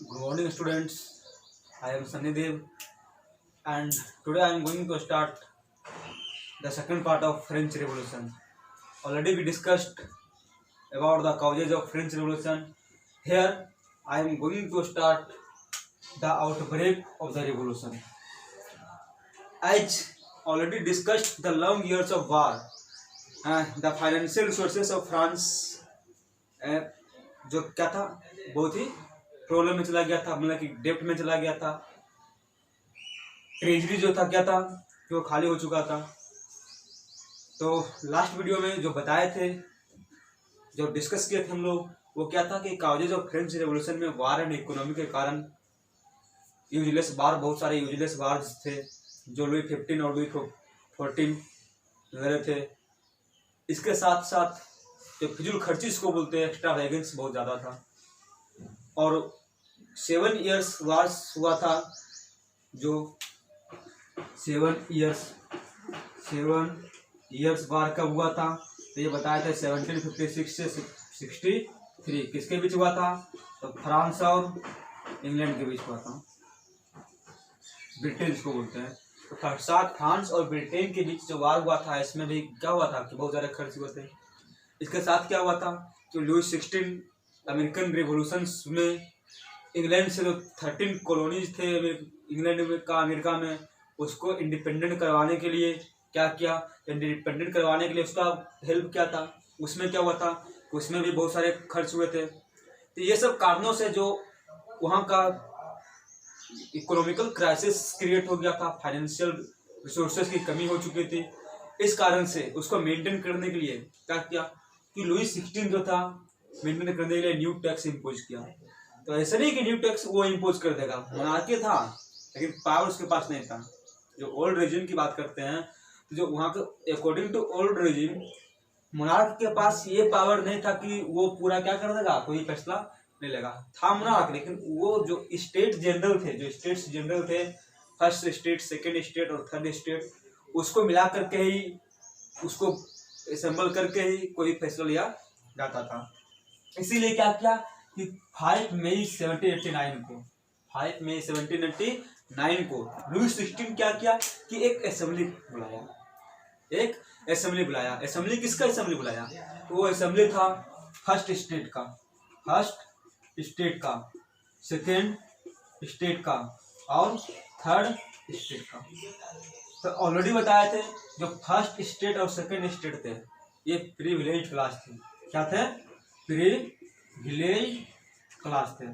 Good morning, students. I am Sunny Dev, and today I am going to start the second part of French Revolution. Already we discussed about the causes of French Revolution. Here I am going to start the outbreak of the revolution. As already discussed, the long years of war, the financial resources of France, जो क्या था, बहुत ही problem में चला गया था, मतलब कि डेप्ट में चला गया था। ट्रेजरी जो था क्या था कि वो खाली हो चुका था। तो लास्ट वीडियो में जो बताए थे, जो डिस्कस किए थे हम लोग, वो क्या था कि काउजेज ऑफ फ्रेंच रेवोल्यूशन में वार एंड इकोनॉमी के कारण यूजलेस वार, बहुत सारे यूजलेस वार्स थे जो लुई 15 और लुई 14 लड़े थे। इसके साथ साथ जो फिजूल खर्ची इसको बोलते हैं, एक्स्ट्रा वैगन्स बहुत ज़्यादा था। और 7 इयर्स वार्स हुआ था, जो 7 इयर्स वार कब हुआ था, तो ये बताया था 1756 से 63 किसके बीच हुआ था, तो फ्रांस और इंग्लैंड के बीच हुआ था। ब्रिटेन इसको बोलते हैं। तो साथ फ्रांस और ब्रिटेन के बीच जो वार हुआ था, इसमें भी क्या हुआ था कि बहुत ज़्यादा खर्च हुए थे। इसके साथ क्या हुआ था कि लुई 16 अमेरिकन रिवोल्यूशंस में इंग्लैंड से जो 13 कॉलोनीज थे इंग्लैंड में का अमेरिका में, उसको इंडिपेंडेंट करवाने के लिए क्या किया, इंडिपेंडेंट करवाने के लिए उसका हेल्प किया था। उसमें क्या हुआ था, उसमें भी बहुत सारे खर्च हुए थे। तो ये सब कारणों से जो वहाँ का इकोनॉमिकल क्राइसिस क्रिएट हो गया था, फाइनेंशियल रिसोर्सेज की कमी हो चुकी थी। इस कारण से उसको मेंटेन करने के लिए क्या किया कि लुई 16 जो था, मेंटेन करने के लिए न्यू टैक्स इम्पोज किया। तो ऐसा नहीं कि न्यू टैक्स वो इम्पोज कर देगा, मोनार्की था लेकिन पावर उसके पास नहीं था। जो ओल्ड रेजिम की बात करते हैं, तो जो वहाँ के according to old regime monarch के पास ये पावर नहीं था कि वो पूरा क्या कर देगा, कोई फैसला नहीं लेगा। था मोनार्क, लेकिन वो जो स्टेट जनरल थे, जो स्टेट्स जनरल थे, फर्स्ट स्टेट, सेकेंड स्टेट और थर्ड स्टेट, उसको मिला करके ही, उसको असेंबल करके ही कोई फैसला लिया जाता था। इसीलिए क्या किया कि 5 मई 1789 को लुई 16 क्या किया कि एक असेंबली बुलाया। असेंबली किसका असेंबली बुलाया, तो वो असेंबली था फर्स्ट स्टेट का, सेकेंड स्टेट का और थर्ड स्टेट का। तो ऑलरेडी बताए थे जो फर्स्ट स्टेट और सेकेंड स्टेट थे, ये प्रिविलेज क्लास थे। क्या थे? प्रिविलेज क्लास थे।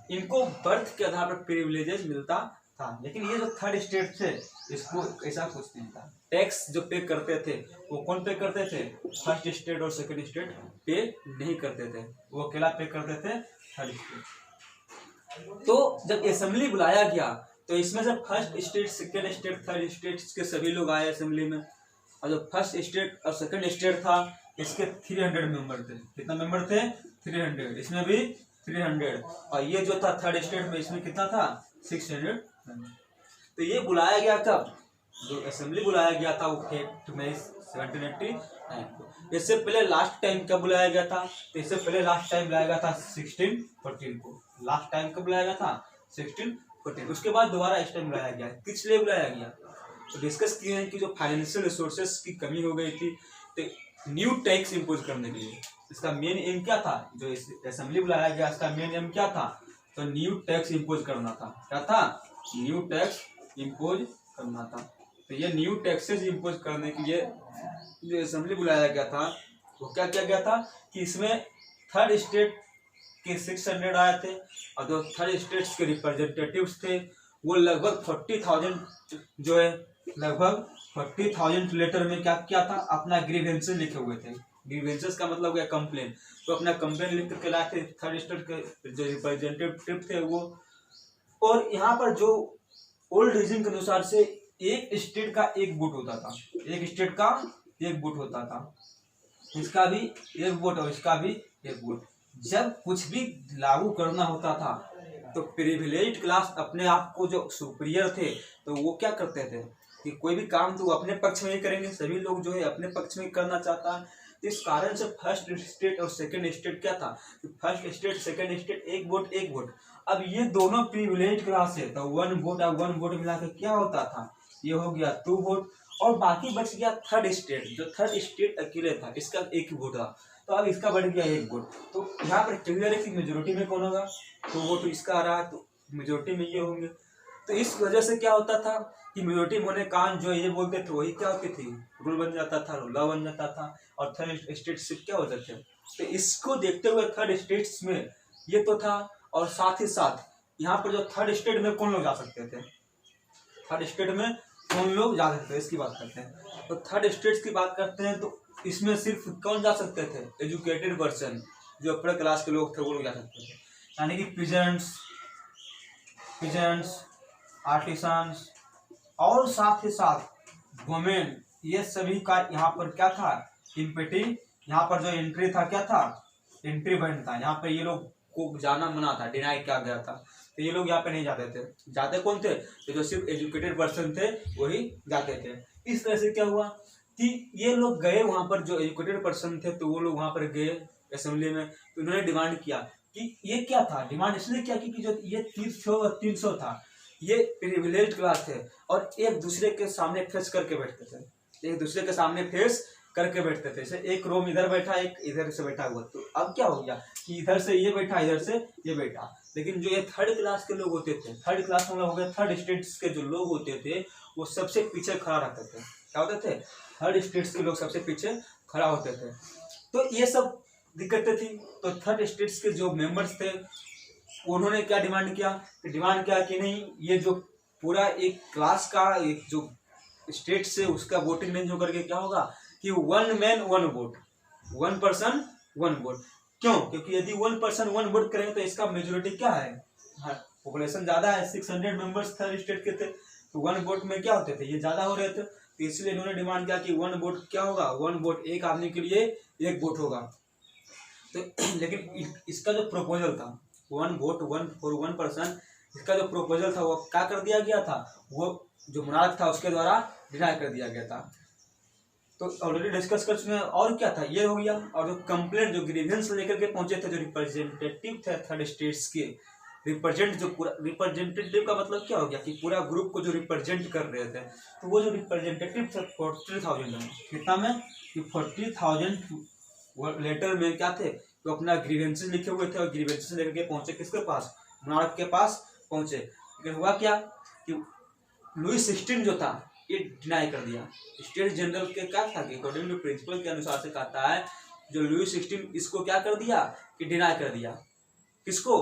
इनको बर्थ के आधार पर प्रिविलेजेस मिलता था। लेकिन ये जो थर्ड स्टेट थे, इसको ऐसा कुछ नहीं था। टैक्स जो पे करते थे वो कौन पे करते थे? फर्स्ट स्टेट और सेकेंड स्टेट पे नहीं करते थे, वो अकेला पे करते थे थर्ड स्टेट। तो जब असेंबली बुलाया गया तो इसमें से first state, second state, third state के सभी लोग आए असेंबली में। और जो फर्स्ट स्टेट और सेकेंड स्टेट था, इसके 300 मेंबर थे। कितना मेंबर थे? 300। इसमें भी 300। और ये जो था थर्ड स्टेट में, इसमें कितना था? 600। तो ये बुलाया गया कब? जो असेंबली बुलाया गया था वो 8 मई 1789। इससे पहले लास्ट टाइम कब बुलाया गया था? तो इससे पहले लास्ट टाइम बुलाया गया था 1614 को। लास्ट टाइम कब बुलाया गया था? 1614। उसके बाद दोबारा इस टाइम बुलाया गया। किस लिए बुलाया गया? तो डिस्कस किए हैं कि जो फाइनेंशियल रिसोर्सेस की कमी हो गई थी, तो न्यू टैक्स इम्पोज करने के लिए। इसका मेन एम क्या था? जो असेंबली बुलाया गया, इसका मेन एम क्या था? तो न्यू टैक्स इम्पोज करना था। क्या था? न्यू टैक्स इम्पोज करना था। तो ये न्यू टैक्सेस इम्पोज करने के लिए जो असेंबली बुलाया गया था, वो क्या किया गया था कि इसमें थर्ड स्टेट के 600 आए थे, और जो थर्ड स्टेट्स के रिप्रेजेंटेटिव्स थे वो लगभग 40,000 जो है, लगभग 40,000 लेटर में क्या किया था? अपना ग्रीवेंसेस लिखे हुए थे। ग्रीवेंसेस का मतलब क्या? कंप्लेन। तो अपना कंप्लेन लिख करके लाए थे थर्ड स्टेट के जो रिप्रेजेंटेटिव थे वो। और यहाँ पर जो ओल्ड रीजन के अनुसार से एक स्टेट का एक वोट होता था, एक स्टेट का एक वोट होता था। इसका भी एक वोट और इसका भी एक वोट। जब कुछ भी लागू करना होता था तो प्रिविलेज्ड क्लास अपने आप को जो सुपीरियर थे, तो वो क्या करते थे कि कोई भी काम तो अपने पक्ष में ही करेंगे। सभी लोग जो है अपने पक्ष में करना चाहता है। तो इस कारण से फर्स्ट स्टेट और सेकंड स्टेट क्या था? फर्स्ट स्टेट, सेकंड स्टेट एक वोट एक वोट। अब ये दोनों प्रिविलेज क्लास है, तो 1 वोट और 1 वोट मिला के क्या होता था, ये हो गया 2 वोट, और बाकी बच गया थर्ड स्टेट। जो थर्ड स्टेट अकेले था, इसका 1 वोट था, तो अब इसका बढ़ गया 1 वोट। तो यहाँ पर क्लियर है कि मेजोरिटी में कौन होगा, 2 वोट इसका आ रहा है, तो मेजोरिटी में ये होंगे। तो इस वजह से क्या होता था कि मेजोरिटी होने कान जो ये बोलते थे वही क्या होती थी, रूल बन जाता था, लॉ बन जाता था, और थर्ड स्टेटशिप क्या होता थे। तो इसको देखते हुए थर्ड स्टेट्स में ये तो था, और साथ ही साथ यहाँ पर जो थर्ड स्टेट में कौन लोग जा सकते थे, थर्ड स्टेट में कौन लोग जा सकते थे इसकी बात करते हैं। तो थर्ड स्टेट्स की बात करते हैं तो इसमें सिर्फ कौन जा सकते थे, एजुकेटेड पर्सन, जो अपर क्लास के लोग थे वो लोग जा सकते थे, यानी कि पिजेंट्स, आर्टिसंस और साथ ही साथ वुमेन, ये सभी का यहाँ पर क्या था, इम्पेटिंग, यहाँ पर जो एंट्री था क्या था, एंट्री बैन था, यहाँ पे ये लोग को जाना मना था, डिनाई किया गया था, तो ये लोग यहाँ पे नहीं जाते थे। जाते कौन थे, तो जो सिर्फ एजुकेटेड पर्सन थे वही जाते थे। इस तरह से क्या हुआ कि ये लोग गए वहां पर, जो एजुकेटेड पर्सन थे तो वो लोग वहां पर गए असेंबली में, तो उन्होंने डिमांड किया कि ये क्या था, डिमांड इसलिए किया कि जो ये 300 था, ये प्रिविलेज क्लास थे और एक दूसरे के सामने फेस करके बैठते थे, एक दूसरे के सामने फेस करके बैठते थे। जैसे एक रोम इधर बैठा, एक इधर से बैठा हुआ, तो अब क्या हो गया कि इधर से ये बैठा, इधर से ये बैठा। लेकिन जो ये थर्ड क्लास के लोग होते थे, थर्ड क्लास मतलब हो गया थर्ड स्टेट्स के जो लोग होते थे, वो सबसे पीछे खड़ा रहते थे। क्या होते थे, थर्ड स्टेट्स के लोग सबसे पीछे खड़ा होते थे। तो ये सब दिक्कतें थी। तो थर्ड स्टेट्स के जो मेंबर्स थे उन्होंने क्या डिमांड किया, डिमांड किया कि नहीं, ये जो पूरा एक क्लास का एक जो स्टेट से उसका वोटिंग रेंज होकर के क्या होगा कि 1 मैन 1 वोट, 1 पर्सन 1 वोट। क्यों, क्योंकि यदि 1 पर्सन 1 वोट करेंगे तो इसका मेजोरिटी क्या है, पॉपुलेशन ज्यादा है, 600 मेंबर्स थर्ड स्टेट के थे, तो 1 वोट में क्या होते थे, ये ज्यादा हो रहे थे। तो इसलिए इन्होंने डिमांड किया कि 1 वोट क्या होगा, 1 वोट एक आदमी के लिए 1 वोट होगा। तो लेकिन इसका जो प्रपोजल था 1 वोट 1 फॉर 1 पर्सन, इसका जो प्रपोजल था वो क्या कर दिया गया था, वो जो मुनाद था उसके द्वारा डिनाई कर दिया गया था। तो ऑलरेडी डिस्कस कर चुके हैं। और क्या था, ये हो गया। और जो कंप्लेंट, जो ग्रीवेंस लेकर के पहुंचे थे, जो रिप्रेजेंटेटिव थे थर्ड स्टेट्स के, रिप्रेजेंटेटिव का मतलब क्या हो गया कि पूरा ग्रुप को जो रिप्रेजेंट कर रहे थे, तो वो जो रिप्रेजेंटेटिव थे 40,000 में, कितना में कि 40,000 लेटर में क्या थे, तो अपना ग्रीवेंसेस लिखे हुए थे, और ग्रीवेंसेस लेकर के पहुंचे किसके पास, मुनाद के पास पहुंचे। लेकिन हुआ क्या कि लुई 16 जो था ये डिनाई कर दिया। स्टेट जनरल के क्या था कि अकॉर्डिंग टू प्रिंसिपल के अनुसार से कहता है, जो लुई 16 इसको क्या कर दिया कि डिनाई कर दिया। किसको,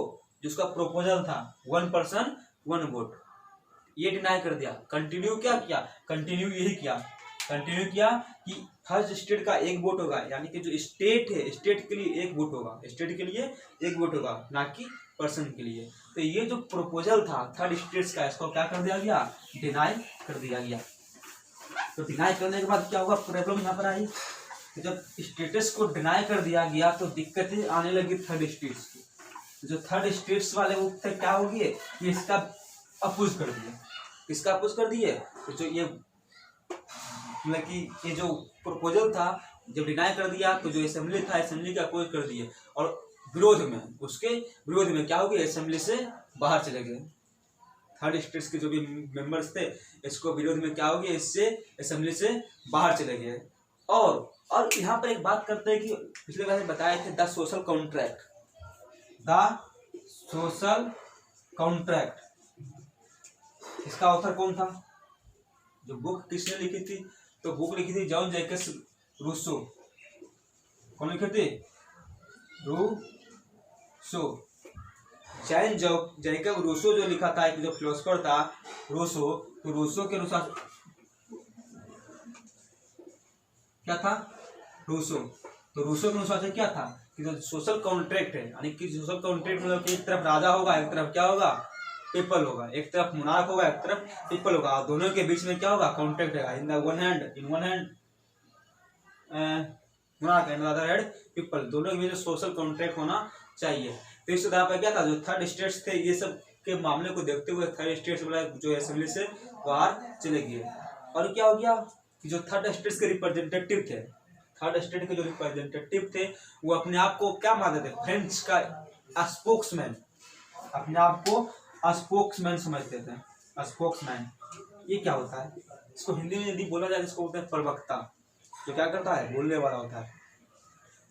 जिसका प्रोपोजल था 1 पर्सन 1 वोट, ये डिनाई कर दिया। कंटिन्यू क्या किया, कंटिन्यू यही किया, कंटिन्यू किया कि हर स्टेट का 1 वोट होगा, यानी कि जो स्टेट है, स्टेट के लिए 1 वोट होगा, स्टेट के लिए 1 वोट होगा, ना कि पर्सन के लिए। तो ये जो प्रोपोजल था थर्ड स्टेट्स का, इसको क्या कर दिया गया, डिनाई कर दिया गया। तो डिनाई करने के बाद क्या हुआ, प्रॉब्लम यहाँ पर आई। तो जब स्टेटस को डिनाई कर दिया गया तो दिक्कतें आने लगी थर्ड स्टेट्स की। जो थर्ड स्टेट्स वाले वो क्या हो गए, ये इसका अपोज कर दिए, इसका अपोज कर दिए। तो जो ये मतलब कि ये जो प्रपोजल था जब डिनाई कर दिया, तो जो असेंबली था असेंबली का अपोज कर दिए, और विरोध में, उसके विरोध में क्या हो गया, असेंबली से बाहर चले गए। थर्ड स्टेट्स के जो भी मेंबर्स थे, इसको विरोध में क्या हो गया, इससे असेंबली से बाहर चले गए। और यहाँ पर एक बात करते हैं कि पिछले बार बताए थे the social contract, the social contract, इसका ऑथर कौन था, जो बुक किसने लिखी थी, तो बुक लिखी थी जॉन जैकब्स रूसो। कौन लिखे थे, रूसो, जैन जैकब रूसो जो लिखा था, एक जो फिलोसफर था रूसो, तो रूसो के अनुसार क्या था, रूसो, तो रूसो के अनुसार से क्या था कि जो सोशल कॉन्ट्रैक्ट है, यानी कि सोशल कॉन्ट्रैक्ट मतलब कि एक तरफ राजा होगा, एक तरफ क्या होगा, पीपल होगा, एक तरफ मोनार्क होगा, एक तरफ पीपल होगा, और दोनों के बीच में क्या होगा, कॉन्ट्रैक्ट होगा। In one hand monarch, in other hand people, दोनों के बीच में सोशल कॉन्ट्रैक्ट होना चाहिए। तो इस तरह पर क्या था, जो थर्ड स्टेट्स थे ये सब के मामले को देखते हुए थर्ड स्टेट्स वाला जो असेंबली से बाहर चले गए। और क्या हो गया कि जो थर्ड स्टेट्स के रिप्रेजेंटेटिव थे, थर्ड स्टेट के जो रिप्रेजेंटेटिव थे, वो अपने आप को क्या मानते थे, फ्रेंच का स्पोक्समैन, अपने आप को स्पोक्समैन समझते थे। स्पोक्समैन ये क्या होता है, इसको हिंदी में यदि बोला जाए इसको बोलते हैं प्रवक्ता, जो क्या करता है, बोलने वाला होता है।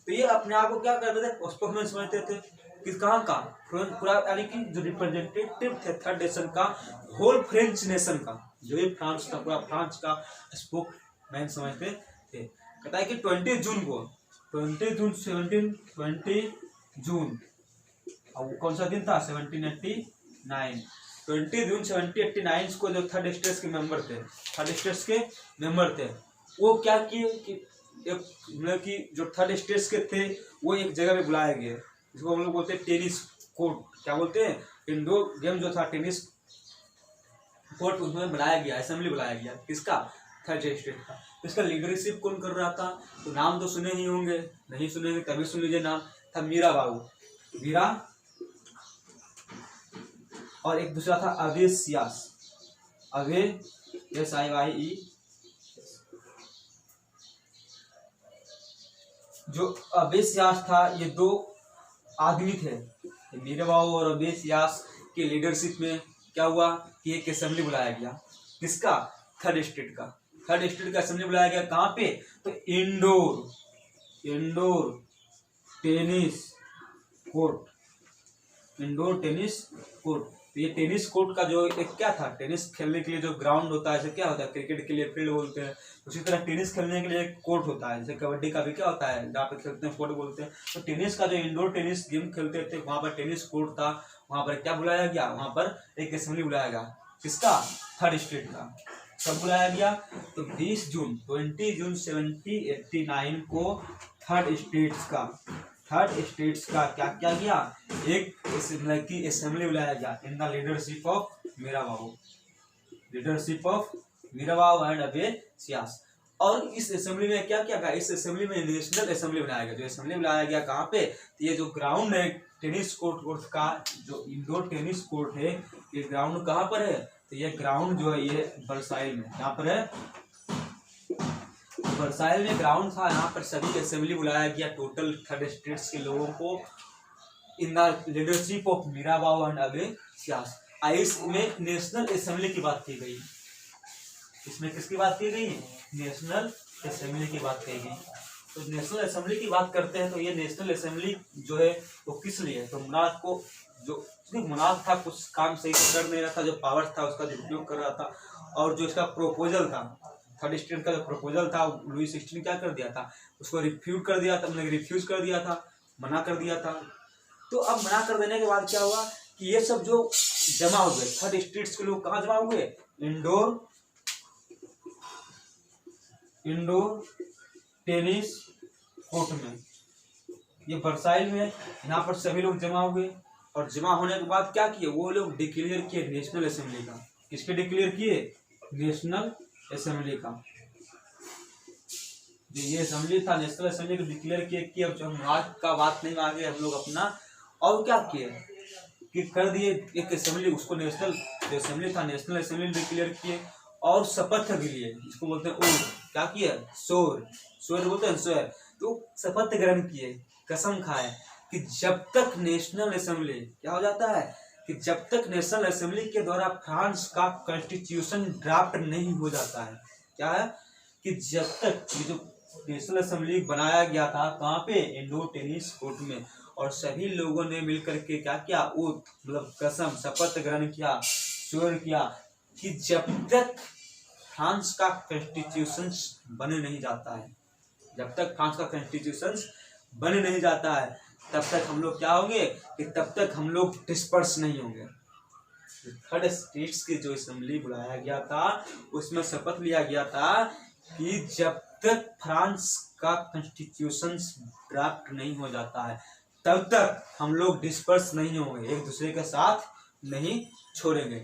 तो ये अपने आप को क्या करते थे, स्पोक्समैन समझते थे। किस कहाँ का, पूरा यानी कि जो रिप्रेजेंटेटिव थे थर्ड नेशन का, होल फ्रेंच नेशन का, जो ये फ्रांस का, पूरा फ्रांस का स्पोक्समैन समझते थे। कहता है कि 20 जून को, 20 जून और कौन सा दिन था, 1789, 20 जून 1789 को जो थर्ड स्टेट्स के मेंबर थे, थर्ड स्टेट्स के मेंबर थे, वो क्या किए कि एक मतलब कि जो थर्ड स्टेट्स के थे वो एक जगह पे बुलाए गए, इसको हम लोग बोलते हैं टेनिस कोर्ट, क्या बोलते हैं, इंडोर गेम जो था टेनिस कोर्ट, उसमें बुलाया गया, असेंबली बुलाया गया, किसका, थर्ड स्टेट का। तो इसका लीडरशिप कौन कर रहा था, तो नाम तो सुने ही होंगे, नहीं सुनेंगे तभी सुन लीजिए, नाम था मीरा बाबू, मीरा, और एक दूसरा था अवे सियास, अवे SIYE, जो अवे सियास था, ये दो आदमी थे, मीरा बाबू और अवे सियास के लीडरशिप में क्या हुआ कि एक असेंबली बुलाया गया, किसका, थर्ड स्टेट का, थर्ड स्टेट का असेंबली बुलाया गया, कहाँ पे, तो indoor tennis court, indoor tennis court. तो ये टेनिस कोर्ट का जो एक क्या था, टेनिस खेलने के लिए जो ग्राउंड होता है, जैसे क्या होता है क्रिकेट के लिए फील्ड बोलते हैं, उसी तरह टेनिस खेलने के लिए एक कोर्ट होता है, जैसे कबड्डी का भी क्या होता है, जहाँ पे खेलते हैं कोर्ट बोलते हैं। तो टेनिस का जो इंडोर टेनिस गेम खेलते थे, वहाँ पर टेनिस कोर्ट था, वहाँ पर क्या बुलाया गया, वहाँ पर एक असेंबली बुलाया गया, किसका, थर्ड स्टेट का। कब बुलाया गया, तो 20 जून 1789 को थर्ड स्टेट्स का क्या किया गया, एक असेंबली बुलाया गया in the leadership of Mirabeau, leadership of Mirabeau and Abbe Sieyes. और इस असेंबली में क्या किया गया, इस असेंबली में नेशनल असेंबली बनाया गया, जो असेंबली बनाया गया कहाँ पे, तो ये जो ग्राउंड है टेनिस कोर्ट का, जो इंडोर टेनिस कोर्ट है, ये ग्राउंड कहाँ पर है, तो ये ग्राउंड जो है ये वर्साइल में, यहाँ पर है वर्साइल में ग्राउंड था, यहाँ पर सभी असेंबली बुलाया गया टोटल थर्ड स्टेट्स के लोगों को in the leadership of Mirabeau and Abbe Sieyes. इसमें नेशनल असेंबली की बात की गई, इसमें किसकी बात की गई, नेशनल असेंबली की बात की गई। तो नेशनल असेंबली की बात करते हैं, तो ये नेशनल असेंबली जो है वो किस लिए है, तो मुनाद को, जो मुनाद था कुछ काम सही से कर नहीं रहा था, जो पावर था उसका दुरुपयोग कर रहा था, और जो इसका प्रोपोजल था, थर्ड स्टेट का जो प्रपोजल था, लुई 16 क्या कर दिया था, उसको रिफ्यूज कर दिया था, मतलब रिफ्यूज कर दिया था, मना कर दिया था। तो अब मना कर देने के बाद क्या हुआ कि ये सब जो जमा हो गए, थर्ड स्टेट्स के लोग कहाँ जमा हुए, इंडोर टेनिस कोर्ट में, ये वर्साइल में, यहाँ पर सभी लोग जमा हुए, और जमा होने के बाद क्या किए, वो लोग डिक्लेयर किए नेशनल असेंबली का, किसके डिक्लेयर किए, नेशनल असेंबली का, जो ये असेंबली था नेशनल असेंबली को डिक्लेयर किए कि अब जो हम आज का बात नहीं मांगे हम लोग अपना, और क्या किए कि कर दिए एक असेंबली, उसको नेशनल जो असेंबली था नेशनल असेंबली डिक्लेयर किए, और शपथ भी लिए, इसको बोलते हैं ओथ, क्या किया, स्वर बोलते हैं स्वर, तो शपथ ग्रहण किए, कसम खाए कि जब तक नेशनल असेंबली क्या हो जाता है, कि जब तक नेशनल असेंबली के द्वारा फ्रांस का कॉन्स्टिट्यूशन ड्राफ्ट नहीं हो जाता है, क्या है कि जब तक ये जो नेशनल असेंबली बनाया गया था कहाँ पे, इंडोर टेनिस कोर्ट में, और सभी लोगों ने मिलकर के क्या किया, ओथ मतलब कसम शपथ ग्रहण किया, स्वर किया कि जब तक फ्रांस का कॉन्स्टिट्यूशन बने नहीं जाता है, जब तक फ्रांस का कॉन्स्टिट्यूशन बने नहीं जाता है, तब तक हम लोग क्या होंगे, कि तब तक हम लोग डिस्पर्स नहीं होंगे। थर्ड स्टेट्स की जो असेंबली बुलाया गया था, उसमें शपथ लिया गया था कि जब तक फ्रांस का कॉन्स्टिट्यूशन ड्राफ्ट नहीं हो जाता है, तब तक हम लोग डिस्पर्स नहीं होंगे, एक दूसरे के साथ नहीं छोड़ेंगे।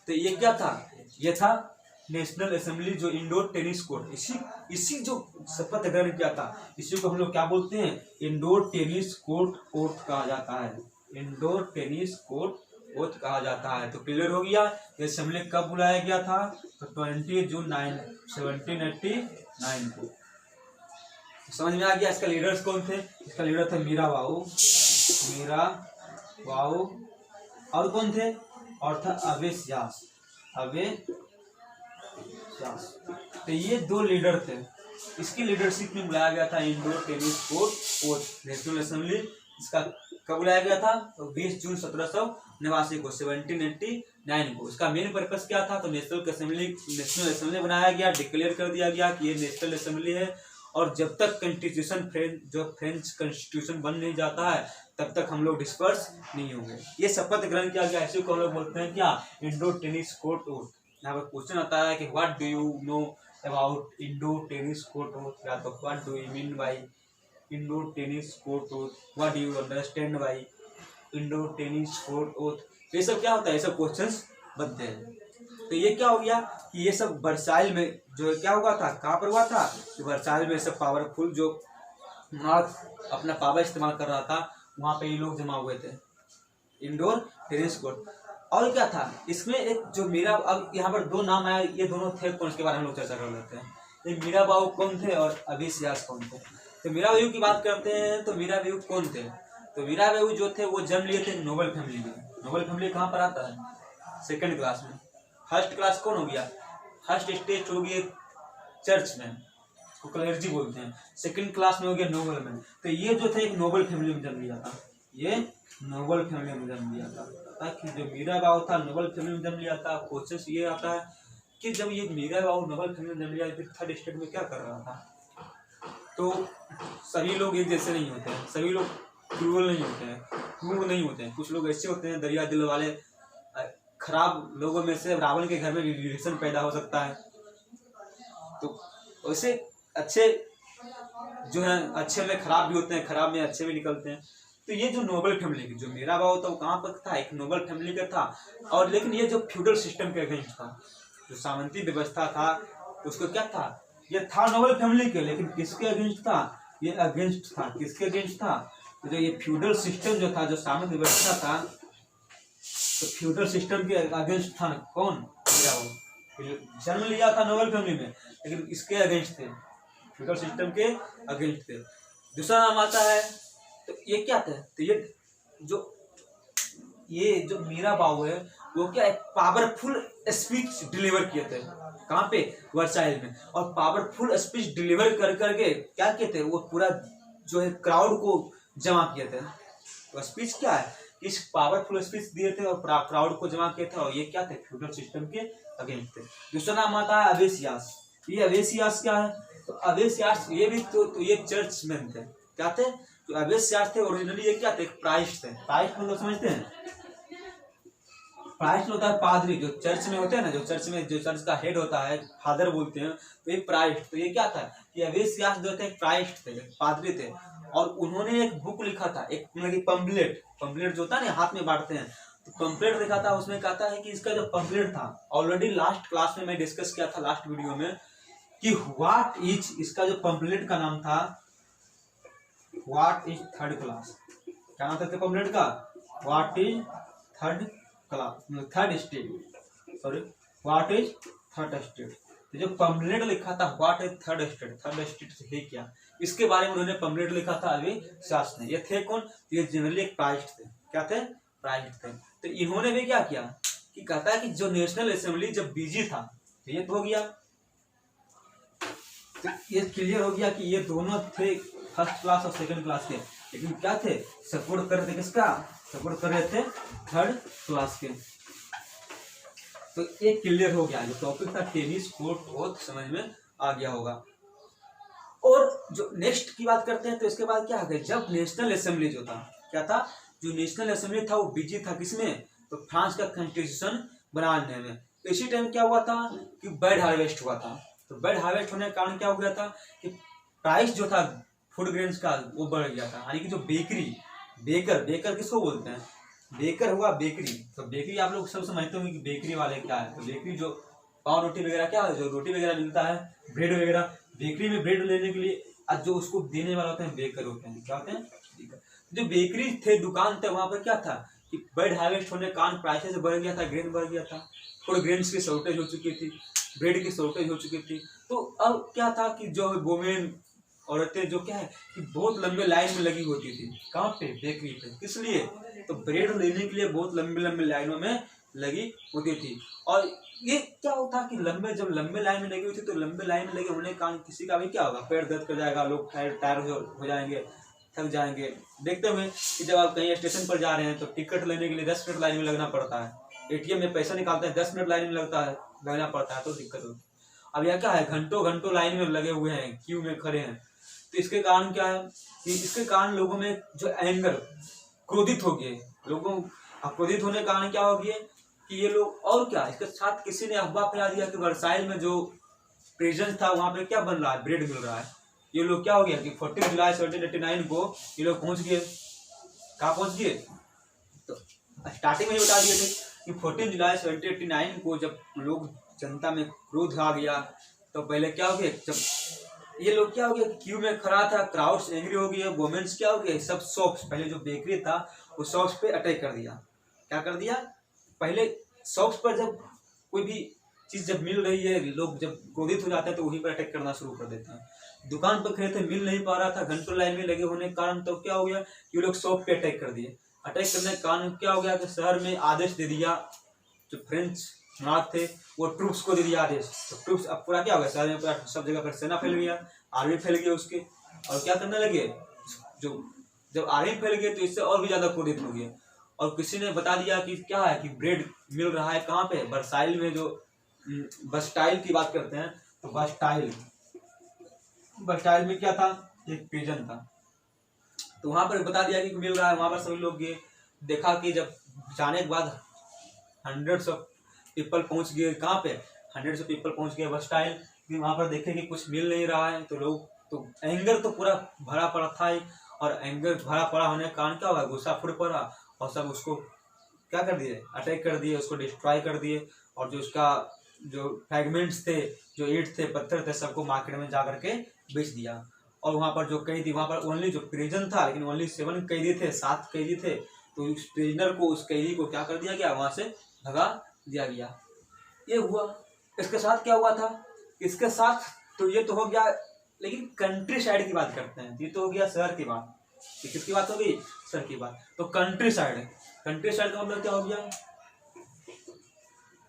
तो ये क्या था, ये था नेशनल असेंबली जो इंडोर टेनिस कोर्ट, इसी जो शपथ ग्रहण किया था, इसी को हम लोग क्या बोलते हैं, इंडोर टेनिस कोर्ट कहा जाता है, इंडोर टेनिस कोर्ट कहा जाता है। तो क्लियर हो गया ये असेंबली कब बुलाया गया था, तो 20 जून 1789 को। समझ में आ गया। इसका लीडर्स कौन थे, इसका लीडर थे मीरा बाबू और कौन थे, और था अवेसियास। तो ये 2 लीडर थे। इसकी लीडरशिप में बुलाया गया था indoor tennis court national assembly. इसका कब बुलाया गया था, तो 20 जून 1789 को, 1789 को। इसका मेन पर्पस क्या था, तो नेशनल असेंबली बनाया गया, डिक्लेयर कर दिया गया कि ये नेशनल असेंबली है, और जब तक कॉन्स्टिट्यूशन फ्रेंच कॉन्स्टिट्यूशन बन नहीं जाता है तब तक हम लोग डिस्पर्स नहीं होंगे। ये शपथ ग्रहण किया गया। ऐसे को हम लोग बोलते हैं क्या, इंडोर टेनिस कोर्ट। यहाँ पर क्वेश्चन आता है कि what do you know about indoor tennis court, या तो what do you mean by indoor tennis court, what do you understand by indoor tennis court. ये सब क्या होता है, ये सब क्वेश्चंस बनते हैं। तो ये क्या हो गया कि ये सब वर्साइल में जो क्या हुआ था, कहाँ पर हुआ था, वर्साइल में सब पावरफुल जो नॉर्थ अपना पावर इस्तेमाल कर रहा था, वहाँ पे ये लोग जमा हुए थे, इंडोर टेनिस कोर्ट। और क्या था इसमें, एक जो मीरा, अब यहाँ पर 2 नाम आया, ये दोनों थे कौन, उसके बारे में लोग चर्चा कर लेते हैं। ये मीराबाऊ कौन थे और अवेसियास कौन थे। तो मीराबाऊ की बात करते हैं, तो मीराबाऊ कौन थे, तो मीराबाऊ जो थे वो जन्म लिए थे नोबल फैमिली में। नोबल फैमिली कहाँ पर आता है, 2nd क्लास में। फर्स्ट क्लास कौन हो गया, फर्स्ट स्टेज हो गई चर्च में, उसको क्लर्जी बोलते हैं। 2nd क्लास में हो गया नोबल में। तो ये जो थे एक नोबल फैमिली में जन्म लिया था, ये नोबल फैमिली में जन्म लिया था। ताकि जो मीराबाऊ था नोबल फैमिली में जन्म लिया था। कोशिश ये आता है कि जब ये मीराबाऊ नोबल फैमिली में जन्म लिया, फिर 3rd स्टेज में क्या कर रहा था। तो सभी लोग एक जैसे नहीं होते हैं, सभी लोग क्रूअल नहीं होते हैं, क्रूर नहीं होते हैं। कुछ लोग ऐसे होते हैं दरिया दिल वाले, खराब लोगों में से रावण के घर में रिलेशन पैदा हो सकता है। तो वैसे अच्छे जो है, अच्छे में खराब भी होते हैं, खराब में अच्छे भी निकलते हैं। तो ये जो नोबल फैमिली की जो मीराबाऊ था वो कहाँ पर था, एक नोबल फैमिली का था। और लेकिन ये जो फ्यूडल सिस्टम के अगेंस्ट था, जो सामंती व्यवस्था था उसको क्या था, ये था नोबल फैमिली के, लेकिन किसके अगेंस्ट था, ये अगेंस्ट था। किसके अगेंस्ट था, तो जो ये फ्यूडल सिस्टम जो था, जो सामंती व्यवस्था था, तो फ्यूडल सिस्टम के अगेंस्ट था कौन, मीराबाऊ। जन्म लिया था नोबल फैमिली में, लेकिन इसके अगेंस्ट थे, फ्यूडल सिस्टम के अगेंस्ट थे। दूसरा नाम आता है, तो ये क्या था, तो ये जो मीराबाऊ है वो क्या एक पावरफुल स्पीच डिलीवर किए थे, कहाँ पे, वर्साइल में। और पावरफुल स्पीच डिलीवर कर करके क्या किए थे, वो पूरा जो है क्राउड को जमा किए थे। तो स्पीच क्या है, इस पावरफुल स्पीच दिए थे और क्राउड को जमा किए थे, और ये क्या थे, फ्यूडल सिस्टम के अगेंस्ट थे। दूसरा नाम आता है अवेसियास। ये अवेसियास क्या है, तो अवेसियास ये भी तो ये चर्चमैन थे। क्या थे, तो अवेसियास थे ओरिजिनली ये क्या थे, प्राइस्ट थे। प्राइस्ट मतलब समझते हैं, प्राइस्ट होता है पादरी, जो चर्च में होते हैं ना, जो चर्च का हेड होता है, फादर बोलते हैं, तो ये प्राइस्ट। तो ये क्या था, कि अवेसियास जो थे प्राइस्ट थे, पादरी थे। और उन्होंने एक बुक लिखा था, एक मतलब पंपलेट जो होता है ना, हाथ में बांटते हैं, तो पंपलेट लिखा था। उसमें कहता है कि इसका जो पंपलेट था, ऑलरेडी लास्ट क्लास में मैं डिस्कस किया था, लास्ट वीडियो में, कि व्हाट इज, इसका जो पंपलेट का नाम था, व्हाट इज 3rd क्लास। क्या नाम था पंपलेट का, what is 3rd class, 3rd state, sorry, what is 3rd state. तो जो पंपलेट लिखा था what is 3rd state, 3rd state से है क्या, इसके बारे में उन्होंने पंपलेट लिखा था अवेसियास ने। ये थे कौन, ये जनरली एक प्राइस्ट थे। क्या थे, प्राइस्ट थे। तो इन्होंने भी क्या किया, कि कहता है कि जो नेशनल असेंबली जब बिजी था, तो ये तो हो गया, तो ये क्लियर हो गया कि ये दोनों थे 1st क्लास और 2nd क्लास के, लेकिन क्या थे, सपोर्ट कर रहे थे किसका, सपोर्ट कर रहे थे 3rd क्लास के। तो ये क्लियर हो गया, जो टॉपिक था टेनिस कोर्ट ओथ समझ में आ गया होगा। और जो नेक्स्ट की बात करते हैं, तो इसके बाद क्या है, जब नेशनल असेंबली जो था, क्या था, जो नेशनल असेंबली था वो बिजी था किसमें, तो फ्रांस का कॉन्स्टिट्यूशन बनाने में। तो इसी टाइम क्या हुआ था, कि बैड हार्वेस्ट हुआ था। तो बैड हार्वेस्ट होने के कारण क्या हो गया था, कि प्राइस जो था फूड ग्रेन्स का वो बढ़ गया था। यानी कि जो बेकर किसको बोलते हैं, बेकर हुआ बेकरी। तो बेकरी आप लोग सब समझते होंगे कि बेकरी वाले क्या है, तो बेकरी जो पाव रोटी वगैरह क्या है, जो रोटी वगैरह मिलता है, ब्रेड वगैरह, बेकरी में ब्रेड लेने के लिए जो उसको देने वाला होते हैं बेकर होते हैं। क्या होते हैं, जो बेकरी थे, दुकान थे, वहां पर क्या था, कि बैड हार्वेस्ट होने के कारण प्राइसेस बढ़ गया था, ग्रेन बढ़ गया था, थोड़े ग्रेन्स की शॉर्टेज हो चुकी थी, ब्रेड की शॉर्टेज हो चुकी थी। तो अब क्या था कि जो वुमेन औरतें जो क्या है कि बहुत लंबे लाइन में लगी होती थी। कहाँ पे? बेकरी पे। किस लिए? तो ब्रेड लेने के लिए बहुत लंबे लंबे लाइनों में लगी होती थी। और ये क्या होता है कि जब लंबे लाइन में लगी हुई थी तो लंबे लाइन में लगे होने के कारण किसी का भी क्या होगा, पैर दर्द कर जाएगा, लोग टायर हो जाएंगे, थक जाएंगे। देखते हुए कि जब आप कहीं स्टेशन पर जा रहे हैं तो टिकट लेने के लिए 10 मिनट लाइन में लगना पड़ता है। एटीएम में पैसा निकालते हैं 10 मिनट लाइन में लगना पड़ता है, तो दिक्कत होती है। अब यह क्या है, घंटों घंटों लाइन में लगे हुए हैं, क्यू में खड़े हैं। तो इसके कारण क्या है कि इसके कारण लोगों में जो एंगर, क्रोधित हो गए लोगों। क्रोधित होने के कारण क्या हो गया कि ये लोग, और क्या, इसके साथ किसी ने अफवाह फैला दिया कि वर्साइल में जो प्रेजेंस था वहां पे क्या बन रहा है, ब्रेड मिल रहा है। ये लोग क्या हो गया कि 14 जुलाई 1789 को ये लोग पहुंच गए। कहाँ पहुंच गए? तो स्टार्टिंग में ही बता दिए थे कि 14 जुलाई 1789 को जब लोग, जनता में क्रोध आ गया, तो पहले क्या हो गया, जब ये लोग क्या हो गया, क्यू में खड़ा था, क्राउड्स एंग्री हो गया, वुमेन्स क्या हो गया, सब शॉप्स, पहले जो बेकरी था वो शॉप्स पे अटैक कर दिया। क्या कर दिया? पहले शॉप्स पर जब कोई भी चीज जब मिल रही है, लोग जब क्रोधित हो जाते हैं तो वहीं पर अटैक करना शुरू कर देते हैं। दुकान पर खड़े थे, मिल नहीं पा रहा था, घंटों लाइन में लगे होने के कारण, तो क्या हो गया कि लोग शॉप पे अटैक कर दिए। अटैक करने के कारण क्या हो गया कि शहर में आदेश दे दिया, जो फ्रेंच नाथ थे वो ट्रूप्स को दे दिया आदेश। तो ट्रूप्स अब पूरा क्या हो गया, शहर में पूरा सब जगह पर सेना फैल गया, आर्मी फैल गया उसके। और क्या करने लगे, जो जब आर्मी फैल गए तो इससे और भी ज्यादा क्रोधित हो गए। और किसी ने बता दिया कि क्या है कि ब्रेड मिल रहा है कहाँ पे, वर्साइल में, जो बस्टाइल की बात करते हैं, तो बस्टाइल में क्या था, एक प्रिजन था, तो वहां पर बता दिया कि मिल रहा है। वहां पर सभी लोग गए, देखा कि जब जाने के बाद हंड्रेड्स ऑफ पीपल पहुंच गए, कहाँ पे, हंड्रेड्स ऑफ पीपल पहुंच गए बस्टाइल। वहां पर देखे कि कुछ मिल नहीं रहा है, तो लोग, तो एंगर तो पूरा भरा पड़ा था ही, और एंगर भरा पड़ा होने के कारण क्या हुआ, गुस्सा फूट पड़ा, और सब उसको क्या कर दिए, अटैक कर दिए, उसको डिस्ट्रॉय कर दिए। और जो उसका जो फ्रैगमेंट्स थे, जो ईंट थे, पत्थर थे, सबको मार्केट में जा करके बेच दिया। और वहां पर जो कैदी, वहां पर ओनली जो प्रिजन था, लेकिन ओनली 7 कैदी थे, 7 कैदी थे, तो उस प्रिजनर को, उस कैदी को क्या कर दिया गया, वहां से भगा दिया गया। ये हुआ। इसके साथ क्या हुआ था, इसके साथ तो ये तो हो गया, लेकिन कंट्री साइड की बात करते हैं। ये तो हो गया शहर की बात, किसकी बात हो गई, शहर की बात। तो कंट्री साइड का मतलब क्या हो गया,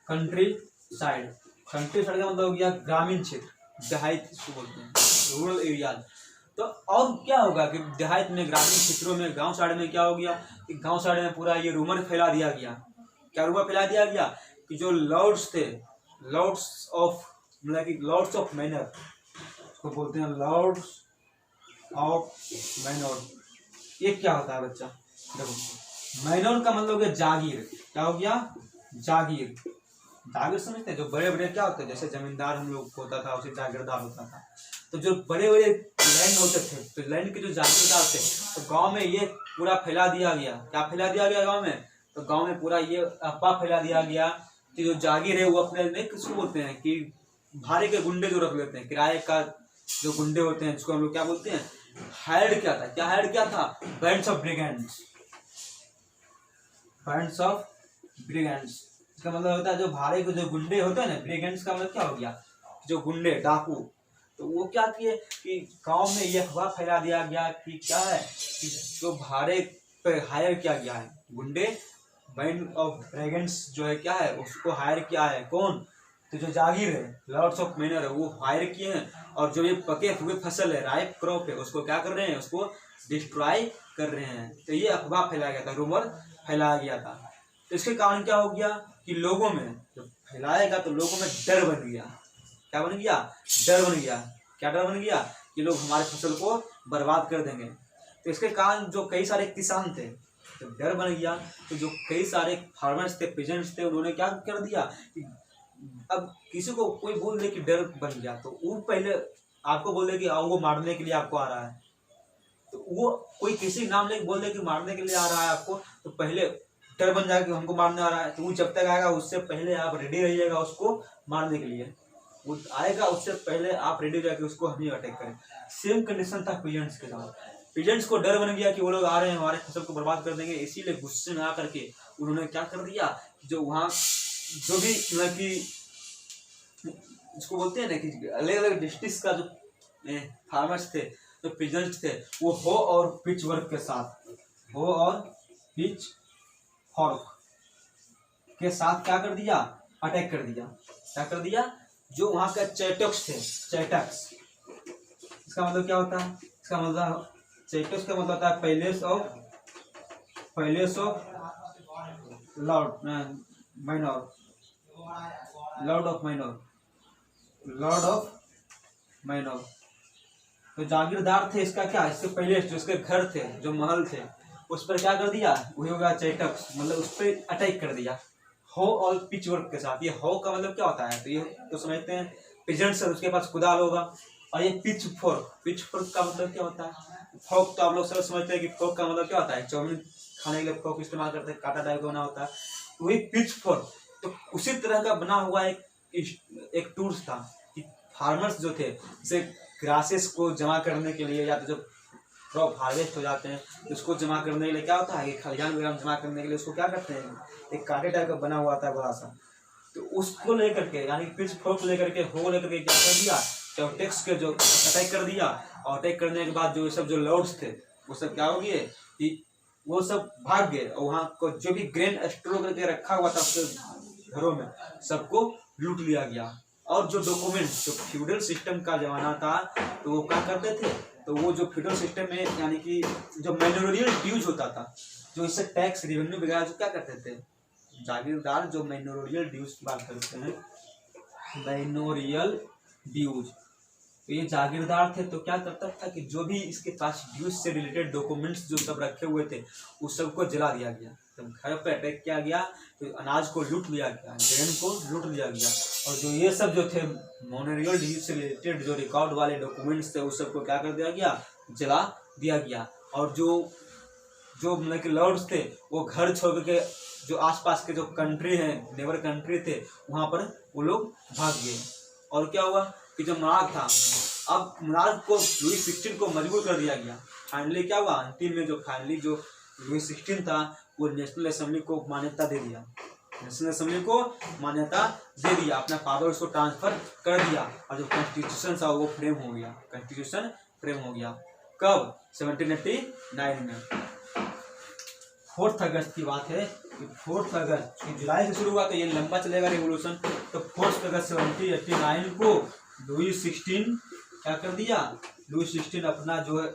कंट्री साइड का मतलब हो गया ग्रामीण क्षेत्र, देहात जिसको बोलते हैं, रूरल एरियाज। तो और क्या होगा कि देहात में, ग्रामीण क्षेत्रों में, गांव साइड में क्या हो गया कि गांव साइड में पूरा ये रूमर फैला दिया गया। क्या रूमर फैला दिया गया कि जो लॉर्ड्स थे, लॉर्ड्स ऑफ मैनर, उसको बोलते हैं लॉर्ड्स ऑफ मैनर। ये क्या होता है बच्चा, देखो, मैनर का मतलब है जागीर। क्या हो गया, जागीर। जागीर समझते हैं, जो बड़े बड़े क्या होते हैं, जैसे जमींदार हम लोग होता था, उसे जागीरदार होता था। तो जो बड़े बड़े लैंड होते थे, तो लैंड के जो जागीरदार थे, तो गांव में ये पूरा फैला दिया गया। क्या फैला दिया गया गांव में, तो गांव में पूरा ये अफवाह फैला दिया गया कि जो जागीर है वो अपने, नहीं किसको बोलते हैं कि भाड़े के गुंडे जो रख लेते हैं, किराए का जो गुंडे होते हैं, जिसको हम लोग क्या बोलते हैं, हायर्ड क्या था, क्या हायर्ड क्या था, बैंड्स ऑफ ब्रिगेंड्स। बैंड्स ऑफ ब्रिगेंड्स, इसका मतलब होता है जो भाड़े के जो गुंडे होते हैं ना, ब्रिगेंड्स का मतलब क्या हो गया, जो गुंडे, डाकू। तो वो क्या किए कि गांव में ये अफवाह फैला दिया गया कि क्या है कि जो भाड़े पे हायर किया गया है, गुंडे, बैंड ऑफ ब्रिगेंड्स जो है क्या है, उसको हायर किया है कौन, तो जो जागीर है, लॉर्ड्स ऑफ मैनर है, वो हायर किए हैं। और जो ये पके हुए फसल है, राइप क्रॉप है, उसको क्या कर रहे हैं, उसको डिस्ट्रॉय कर रहे हैं। तो ये अफवाह फैलाया गया था, रूमर फैलाया गया था। तो इसके कारण क्या हो गया कि लोगों में, जब फैलाएगा तो लोगों में डर बन गया। क्या बन गया, डर बन गया। क्या डर बन गया कि लोग हमारे फसल को बर्बाद कर देंगे। तो इसके कारण जो कई सारे किसान थे, जब डर बन गया तो जो कई सारे फार्मर्स थे, पेजेंट्स थे, उन्होंने क्या कर दिया कि अब किसी को कोई बोल दे कि डर बन गया, तो वो पहले आपको बोल दे कि आओ, वो मारने के लिए आपको आ रहा है, तो वो कोई किसी नाम लेके बोल दे कि मारने के लिए आ रहा है आपको, तो पहले डर बन जाएगा कि हमको मारने आ रहा है। तो वो जब तक आएगा उससे पहले आप रेडी रहिएगा उसको मारने के लिए। वो आएगा उससे पहले आप रेडी रह के उसको हम ही अटैक करें। सेम कंडीशन था पीजेंट्स के साथ। पीजेंट्स को डर बन गया कि वो लोग आ रहे हैं, हमारे फसल को बर्बाद कर देंगे, इसीलिए गुस्से में आकर के उन्होंने क्या कर दिया, जो वहाँ जो भी मतलब कि इसको बोलते हैं ना कि अलग अलग डिस्ट्रिक्ट का जो फार्मर्स थे, जो पीजेंट थे वो हो और पिच वर्क के साथ, हो और पिच फॉर्क के साथ क्या कर दिया, अटैक कर दिया। क्या कर दिया, जो वहां के चैटक्स थे, चैटक्स, इसका मतलब क्या होता है, इसका मतलब चैटक्स का मतलब होता है palace of Lord minor, Lord of minor. तो जागीरदार थे, इसका क्या, इसके पहले जो इसके घर थे, जो महल थे, उस पर क्या कर दिया, वही होगा चैटक्स, मतलब उस पर अटैक कर दिया हो और पिच वर्क के साथ। ये हो का मतलब क्या होता है, तो ये तो समझते हैं पिजेंट्स है, उसके पास कुदाल होगा। और ये पिच फोर्क का मतलब क्या होता है, फोर्क तो आप लोग सब समझते हैं कि फोर्क का मतलब क्या होता है, चाउमीन खाने के लिए फोर्क इस्तेमाल करते हैं, कांटा टाइप का बना होता है, वही पिच फोर्क। तो उसी तरह का बना हुआ एक टूल्स था कि फार्मर्स जो थे, जैसे ग्रासेस को जमा करने के लिए, या तो जब क्रॉप हार्वेस्ट हो जाते हैं तो उसको जमा करने के लिए क्या होता है, कि खलिहान वगैरह जमा करने के लिए उसको क्या करते हैं, एक कांटे टाइप का बना हुआ था बड़ा सा, तो उसको लेकर के यानी पिच फोर्क लेकर के, हो लेकर के क्या कर दिया, चैटक्स के जो अटैक कर दिया। और अटैक करने के बाद जो सब जो लॉर्ड्स थे वो सब क्या हो गए कि वो सब भाग गए, और वहाँ को जो भी ग्रेन स्टोर करके रखा हुआ था उसके घरों में, सबको लूट लिया गया। और जो डॉक्यूमेंट्स, जो फ्यूडल सिस्टम का जमाना था, तो वो क्या करते थे, तो वो जो फ्यूडल सिस्टम में यानी कि जो मैनोरियल ड्यूज होता था, जो इससे टैक्स रेवेन्यू वगैरह जो क्या करते थे, जागीरदार जो मैनोरियल ड्यूज की बात करते हैं, मैनोरियल ड्यूज, तो ये जागीरदार थे, तो क्या करता था कि जो भी इसके पास ड्यूज से रिलेटेड डॉक्यूमेंट्स जो सब रखे हुए थे उस सबको जला दिया गया। जब घर पर अटैक किया गया तो अनाज को लूट लिया गया, ग्रेन को लूट लिया गया, और जो ये सब जो थे मैनोरियल ड्यूज से रिलेटेड जो रिकॉर्ड वाले डॉक्यूमेंट्स थे उस सबको क्या कर दिया गया, जला दिया गया। और जो मतलब कि लॉर्ड्स थे वो घर छोड़ के जो आसपास के जो कंट्री हैं, नेबर कंट्री थे, वहाँ पर वो लोग भाग गए। और क्या हुआ कि जो मोनार्क था, अब मोनार्क को लुई 16 को मजबूर कर दिया गया। फाइनली क्या हुआ, अंतिम में जो लुई 16 था वो नेशनल असेंबली को मान्यता दे दिया, नेशनल असेंबली को मान्यता दे दिया, अपना पावर उसको ट्रांसफर कर दिया, और जो कॉन्स्टिट्यूशन था वो फ्रेम हो गया, कॉन्स्टिट्यूशन फ्रेम हो गया। कब, 1789 में। 4 अगस्त की बात है कि 4 अगस्त, जुलाई से शुरू हुआ, तो ये लंबा चलेगा रेवोल्यूशन। तो 4 अगस्त 1789 को लुई 16 क्या कर दिया, लुई 16 अपना जो है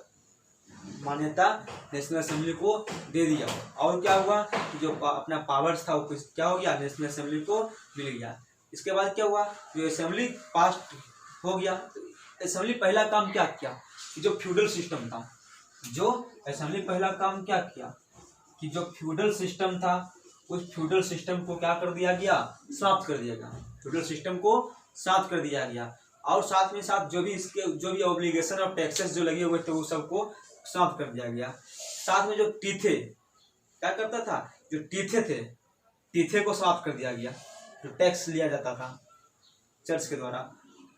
मान्यता नेशनल असेंबली को दे दिया। और क्या हुआ कि जो अपना पावर्स था वो क्या हो गया, नेशनल असेंबली को मिल गया। इसके बाद क्या हुआ, जो असेंबली पास हो गया, तो असेंबली पहला काम क्या किया कि जो फ्यूडल सिस्टम था, जो असेंबली पहला काम क्या किया कि जो फ्यूडल सिस्टम था उस फ्यूडल सिस्टम को क्या कर दिया गया, समाप्त कर दिया गया, फ्यूडल सिस्टम को समाप्त कर दिया गया। और साथ में साथ जो भी ऑब्लिगेशन और टैक्सेस जो लगे हुए थे वो सबको समाप्त कर दिया गया। साथ में जो टीथे क्या करता था, जो टीथे को समाप्त कर दिया गया, जो टैक्स लिया जाता था चर्च के द्वारा।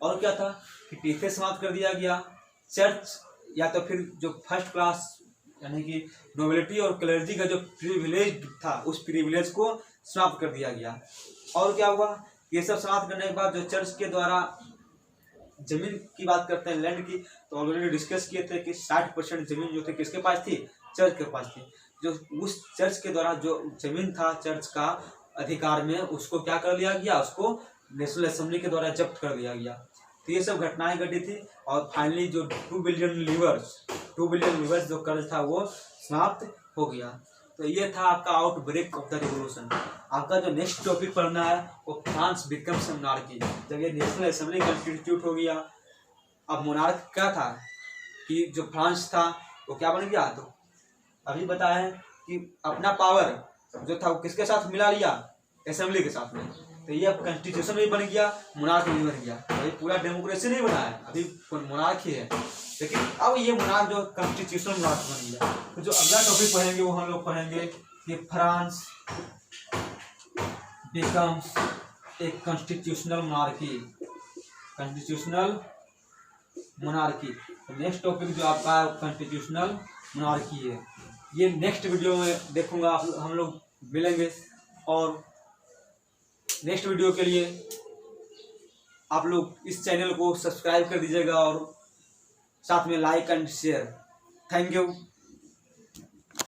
और क्या था कि टीथे समाप्त कर दिया गया, चर्च या तो फिर जो फर्स्ट क्लास यानी कि नोबिलिटी और क्लर्जी का जो प्रिविलेज था उस प्रिविलेज को समाप्त कर दिया गया। और क्या हुआ, ये सब समाप्त करने के बाद जो चर्च के द्वारा जमीन की बात करते हैं, लैंड की, तो ऑलरेडी डिस्कस किए थे कि 60% जमीन जो थे किसके पास थी, चर्च के पास थी। जो उस चर्च के द्वारा जो जमीन था चर्च का अधिकार में, उसको क्या कर लिया गया, उसको नेशनल असेंबली के द्वारा जब्त कर दिया गया। तो ये सब घटनाएं घटी थी। और फाइनली जो 2 बिलियन लीवर्स जो कर्ज था वो समाप्त हो गया। तो ये था आपका आउटब्रेक ऑफ द रिवोल्यूशन। आपका जो नेक्स्ट टॉपिक पढ़ना है वो फ्रांस बिकम्स मोनार्की। जब ये नेशनल असेंबली कंस्टिट्यूट हो गया, अब मोनार्क क्या था कि जो फ्रांस था वो क्या बन गया, तो अभी बताया है कि अपना पावर जो था वो किसके साथ मिला लिया, असेंबली के साथ में। तो ये अब कॉन्स्टिट्यूशन भी बन गया, मोनार्क भी बन गया। अभी पूरा डेमोक्रेसी नहीं बना है, अभी मोनार्क ही है, लेकिन अब ये मोनार्क जो कॉन्स्टिट्यूशनल मोनार्क बन गया। तो जो अगला टॉपिक पढ़ेंगे वो हम लोग पढ़ेंगे कि फ्रांस बिकम्स एक कॉन्स्टिट्यूशनल मोनार्की। नेक्स्ट टॉपिक जो आपका कॉन्स्टिट्यूशनल मोनार्की है, ये नेक्स्ट वीडियो में देखूंगा, हम लोग मिलेंगे। और नेक्स्ट वीडियो के लिए आप लोग इस चैनल को सब्सक्राइब कर दीजिएगा और साथ में like and share. Thank you.